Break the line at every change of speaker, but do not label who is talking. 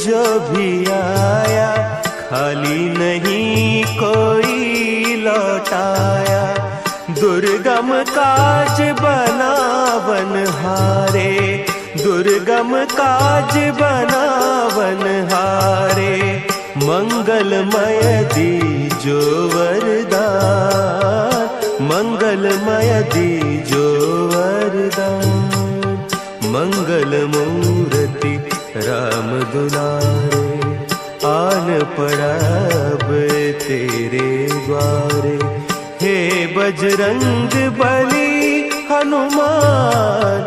जो भी आया खाली नहीं कोई लौटाया। दुर्गम काज बनावन हारे, दुर्गम काज बनावन हारे। मंगलमय दीजो वरदान, मंगलमय दीजो वरदान। मंगल मूर्ति राम दुलारे, आन पड़ा अब तेरे द्वारे। हे बजरंग बली हनुमान